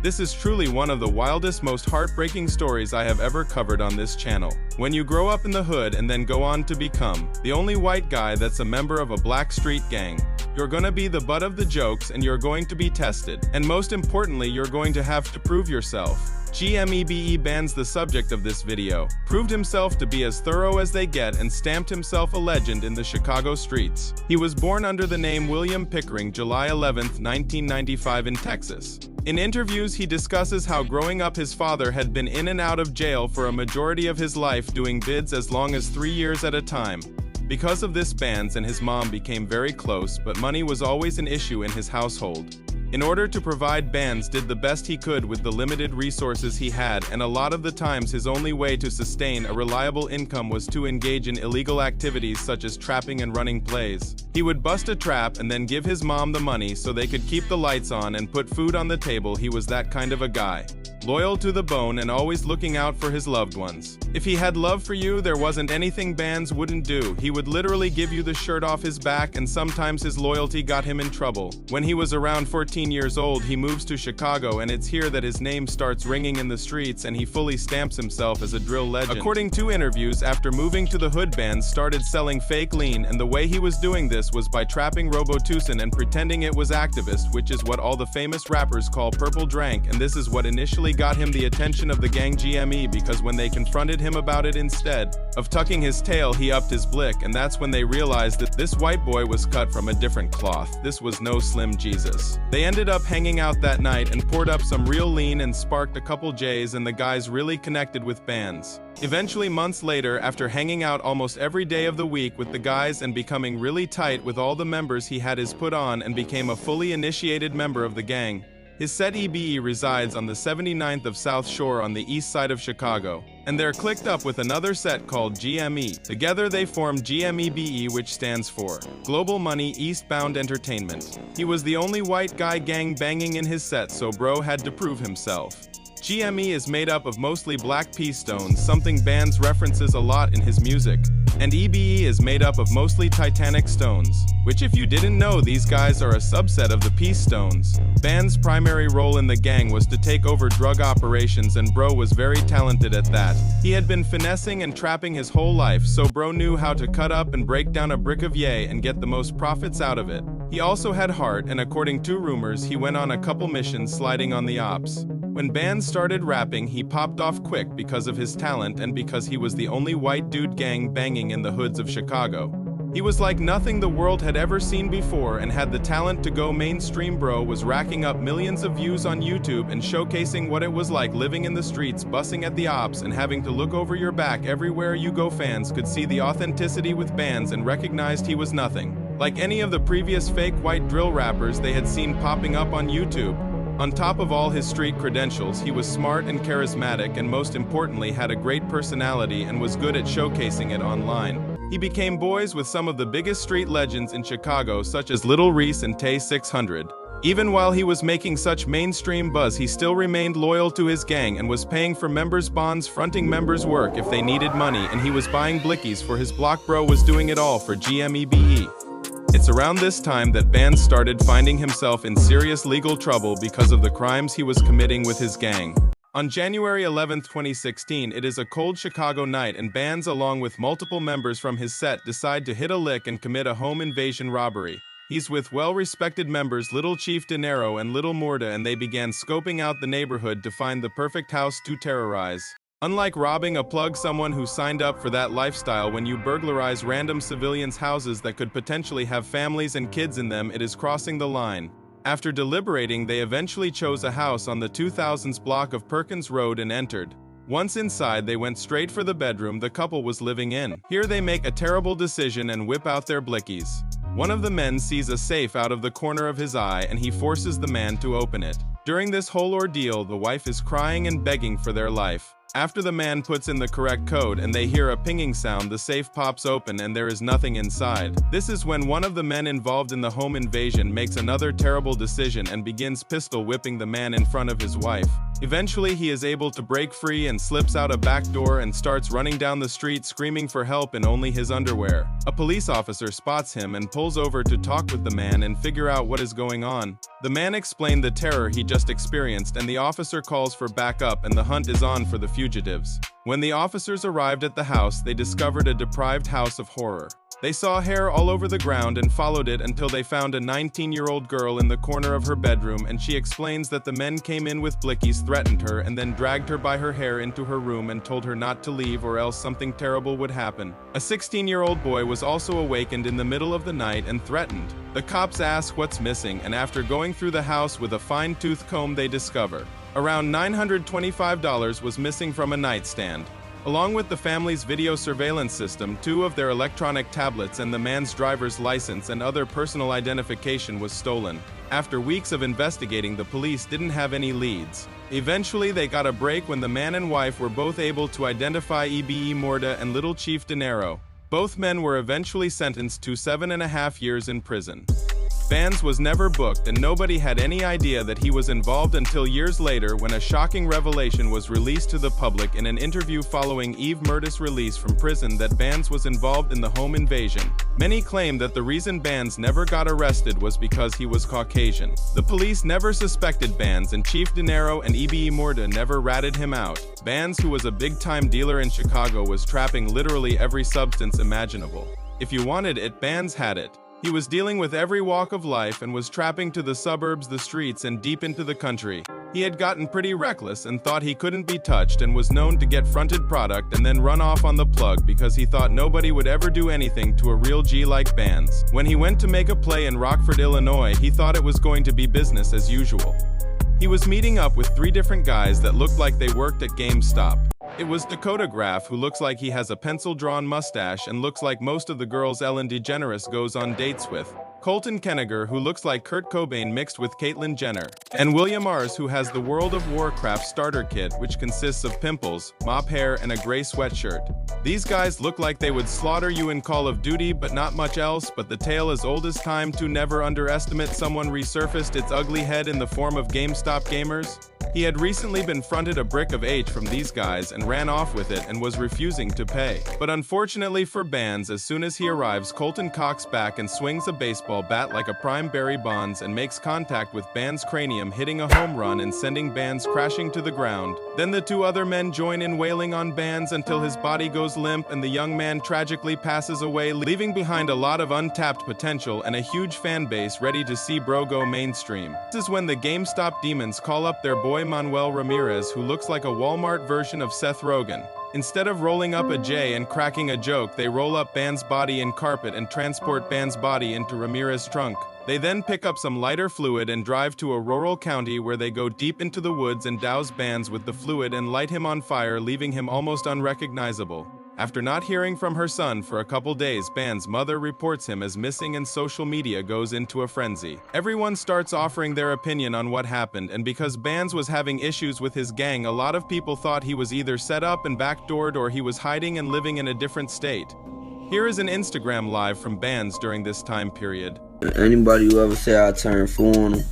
This is truly one of the wildest, most heartbreaking stories I have ever covered on this channel. When you grow up in the hood and then go on to become the only white guy that's a member of a black street gang, you're gonna be the butt of the jokes and you're going to be tested. And most importantly, you're going to have to prove yourself. GMEBE Bands, the subject of this video, proved himself to be as thorough as they get and stamped himself a legend in the Chicago streets. He was born under the name William Pickering, July 11, 1995 in Texas. In interviews, he discusses how growing up his father had been in and out of jail for a majority of his life, doing bids as long as 3 years at a time. Because of this, Bands and his mom became very close, but money was always an issue in his household. In order to provide, Bands did the best he could with the limited resources he had, and a lot of the times his only way to sustain a reliable income was to engage in illegal activities such as trapping and running plays. He would bust a trap and then give his mom the money so they could keep the lights on and put food on the table. He was that kind of a guy. Loyal to the bone and always looking out for his loved ones. If he had love for you, there wasn't anything Bands wouldn't do. He would literally give you the shirt off his back, and sometimes his loyalty got him in trouble. When he was around 14 years old, he moves to Chicago, and it's here that his name starts ringing in the streets and he fully stamps himself as a drill legend. According to interviews, after moving to the hood, Bands started selling fake lean, and the way he was doing this was by trapping Robitussin and pretending it was activist, which is what all the famous rappers call purple drank, and this is what initially got him the attention of the gang GME, because when they confronted him about it, instead of tucking his tail, he upped his blick, and that's when they realized that this white boy was cut from a different cloth. This was no Slim Jesus. They ended up hanging out that night and poured up some real lean and sparked a couple J's, and the guys really connected with Bands. Eventually, months later, after hanging out almost every day of the week with the guys and becoming really tight with all the members, he had his put on and became a fully initiated member of the gang. His set EBE resides on the 79th of South Shore on the east side of Chicago, and they're clicked up with another set called GME. Together they formed GMEBE, which stands for Global Money Eastbound Entertainment. He was the only white guy gang banging in his set, so bro had to prove himself. GME is made up of mostly black pea stones, something Bands references a lot in his music. And EBE is made up of mostly Titanic stones, which, if you didn't know, these guys are a subset of the pea stones. Bands' primary role in the gang was to take over drug operations, and bro was very talented at that. He had been finessing and trapping his whole life, so bro knew how to cut up and break down a brick of yay and get the most profits out of it. He also had heart, and according to rumors, he went on a couple missions sliding on the ops. When Bands started rapping, he popped off quick because of his talent and because he was the only white dude gang banging in the hoods of Chicago. He was like nothing the world had ever seen before and had the talent to go mainstream. Bro was racking up millions of views on YouTube and showcasing what it was like living in the streets, bussing at the ops, and having to look over your back everywhere you go. Fans could see the authenticity with Bands and recognized he was nothing like any of the previous fake white drill rappers they had seen popping up on YouTube. On top of all his street credentials, he was smart and charismatic, and most importantly had a great personality and was good at showcasing it online. He became boys with some of the biggest street legends in Chicago, such as Little Reese and Tay 600. Even while he was making such mainstream buzz, he still remained loyal to his gang and was paying for members' bonds, fronting members' work if they needed money, and he was buying blickies for his block. Bro was doing it all for GMEBE. It's around this time that Bands started finding himself in serious legal trouble because of the crimes he was committing with his gang. On January 11, 2016, it is a cold Chicago night, and Bands, along with multiple members from his set, decide to hit a lick and commit a home invasion robbery. He's with well-respected members Little Chief De Niro and Little Murda, and they began scoping out the neighborhood to find the perfect house to terrorize. Unlike robbing a plug, someone who signed up for that lifestyle, when you burglarize random civilians' houses that could potentially have families and kids in them, it is crossing the line. After deliberating, they eventually chose a house on the 2000s block of Perkins Road and entered. Once inside, they went straight for the bedroom the couple was living in. Here they make a terrible decision and whip out their blickies. One of the men sees a safe out of the corner of his eye, and he forces the man to open it. During this whole ordeal, the wife is crying and begging for their life. After the man puts in the correct code and they hear a pinging sound, the safe pops open and there is nothing inside. This is when one of the men involved in the home invasion makes another terrible decision and begins pistol whipping the man in front of his wife. Eventually, he is able to break free and slips out a back door and starts running down the street screaming for help in only his underwear. A police officer spots him and pulls over to talk with the man and figure out what is going on. The man explained the terror he just experienced, and the officer calls for backup, and the hunt is on for the fugitives. When the officers arrived at the house, they discovered a deprived house of horror. They saw hair all over the ground and followed it until they found a 19-year-old girl in the corner of her bedroom, and she explains that the men came in with blickies, threatened her, and then dragged her by her hair into her room and told her not to leave or else something terrible would happen. A 16-year-old boy was also awakened in the middle of the night and threatened. The cops ask what's missing, and after going through the house with a fine-tooth comb, they discover around $925 was missing from a nightstand. Along with the family's video surveillance system, 2 of their electronic tablets and the man's driver's license and other personal identification was stolen. After weeks of investigating, the police didn't have any leads. Eventually, they got a break when the man and wife were both able to identify Ebe Morda and Little Chief Dinero. Both men were eventually sentenced to 7.5 years in prison. Bands was never booked, and nobody had any idea that he was involved until years later when a shocking revelation was released to the public in an interview following Eve Murda's release from prison that Bands was involved in the home invasion. Many claim that the reason Bands never got arrested was because he was Caucasian. The police never suspected Bands, and Chief Dinero and Ebe Morda never ratted him out. Bands, who was a big-time dealer in Chicago, was trapping literally every substance imaginable. If you wanted it, Bands had it. He was dealing with every walk of life and was trapping to the suburbs, the streets, and deep into the country. He had gotten pretty reckless and thought he couldn't be touched, and was known to get fronted product and then run off on the plug because he thought nobody would ever do anything to a real G like Bands. When he went to make a play in Rockford, Illinois, he thought it was going to be business as usual. He was meeting up with 3 different guys that looked like they worked at GameStop. It was Dakota Graff, who looks like he has a pencil-drawn mustache and looks like most of the girls Ellen DeGeneres goes on dates with. Colton Kenniger, who looks like Kurt Cobain mixed with Caitlyn Jenner. And William Ars, who has the World of Warcraft starter kit, which consists of pimples, mop hair, and a gray sweatshirt. These guys look like they would slaughter you in Call of Duty, but not much else. But the tale as old as time, to never underestimate someone resurfaced its ugly head in the form of GameStop gamers. He had recently been fronted a brick of H from these guys and ran off with it and was refusing to pay. But unfortunately for Bands, as soon as he arrives, Colton cocks back and swings a baseball bat like a prime Barry Bonds and makes contact with Bands' cranium, hitting a home run and sending Bands crashing to the ground. Then the 2 other men join in wailing on Bands until his body goes limp and the young man tragically passes away, leaving behind a lot of untapped potential and a huge fan base ready to see bro go mainstream. This is when the GameStop demons call up their boy Manuel Ramirez, who looks like a Walmart version of Seth Rogen. Instead of rolling up a J and cracking a joke, they roll up Band's body in carpet and transport Band's body into Ramirez's trunk. They then pick up some lighter fluid and drive to a rural county where they go deep into the woods and douse Bands with the fluid and light him on fire, leaving him almost unrecognizable. After not hearing from her son for a couple days, Band's mother reports him as missing and social media goes into a frenzy. Everyone starts offering their opinion on what happened, and because Bands was having issues with his gang, a lot of people thought he was either set up and backdoored or he was hiding and living in a different state. Here is an Instagram live from Bands during this time period. Anybody who ever say I turned fool on them,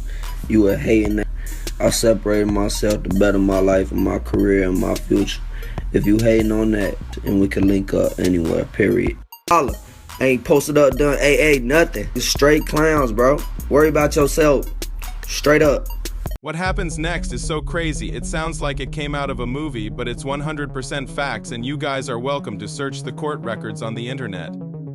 you a hating that. I separated myself to better my life and my career and my future. If you hating on that, and we can link up anywhere, period. Holla. Ain't posted up, done AA, nothing. It's straight clowns, bro. Worry about yourself. Straight up. What happens next is so crazy, it sounds like it came out of a movie, but it's 100% facts, and you guys are welcome to search the court records on the internet.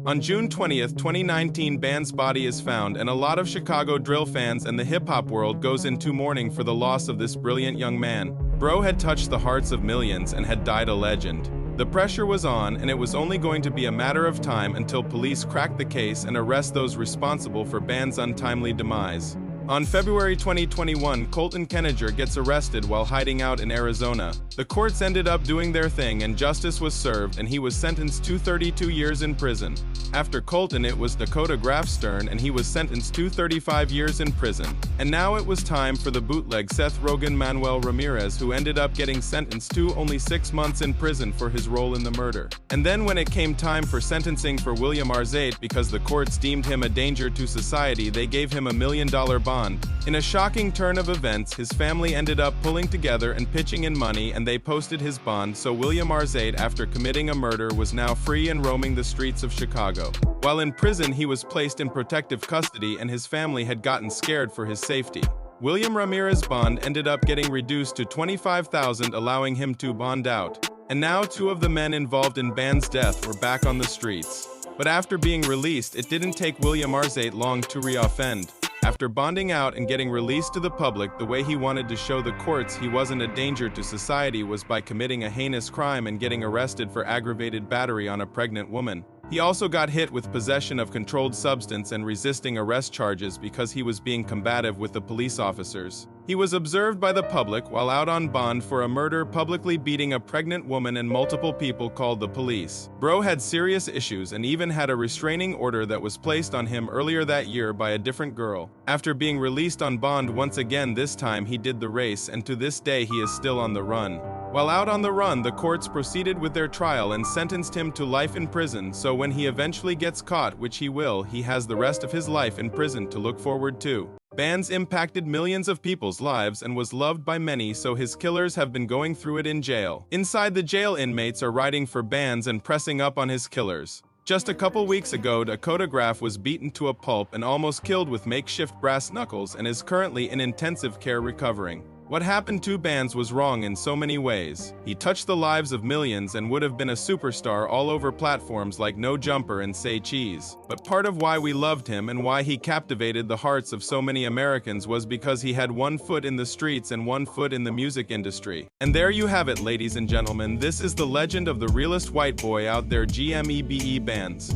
On June 20th, 2019, Band's body is found, and a lot of Chicago drill fans and the hip-hop world goes into mourning for the loss of this brilliant young man. Bro had touched the hearts of millions and had died a legend. The pressure was on, and it was only going to be a matter of time until police cracked the case and arrest those responsible for Band's untimely demise. On February 2021, Colton Kenniger gets arrested while hiding out in Arizona. The courts ended up doing their thing and justice was served, and he was sentenced to 32 years in prison. After Colton, it was Dakota Graff's turn, and he was sentenced to 35 years in prison. And now it was time for the bootleg Seth Rogen Manuel Ramirez, who ended up getting sentenced to only 6 months in prison for his role in the murder. And then when it came time for sentencing for William Arzate, because the courts deemed him a danger to society, they gave him $1 million bond bond. In a shocking turn of events, his family ended up pulling together and pitching in money, and they posted his bond, so William Arzate, after committing a murder, was now free and roaming the streets of Chicago. While in prison, he was placed in protective custody, and his family had gotten scared for his safety. William Ramirez's bond ended up getting reduced to $25,000, allowing him to bond out. And now 2 of the men involved in Band's death were back on the streets. But after being released, it didn't take William Arzate long to reoffend. After bonding out and getting released to the public, the way he wanted to show the courts he wasn't a danger to society was by committing a heinous crime and getting arrested for aggravated battery on a pregnant woman. He also got hit with possession of controlled substance and resisting arrest charges because he was being combative with the police officers. He was observed by the public while out on bond for a murder, publicly beating a pregnant woman, and multiple people called the police. Bro had serious issues and even had a restraining order that was placed on him earlier that year by a different girl. After being released on bond once again, this time he did the race, and to this day he is still on the run. While out on the run, the courts proceeded with their trial and sentenced him to life in prison, so when he eventually gets caught, which he will, he has the rest of his life in prison to look forward to. Bandz impacted millions of people's lives and was loved by many, so his killers have been going through it in jail. Inside the jail, inmates are writing for Bandz and pressing up on his killers. Just a couple weeks ago, Dakota Graff was beaten to a pulp and almost killed with makeshift brass knuckles and is currently in intensive care recovering. What happened to Bandz was wrong in so many ways. He touched the lives of millions and would have been a superstar all over platforms like No Jumper and Say Cheese. But part of why we loved him and why he captivated the hearts of so many Americans was because he had 1 foot in the streets and 1 foot in the music industry. And there you have it, ladies and gentlemen. This is the legend of the realest white boy out there, GMEBE Bands.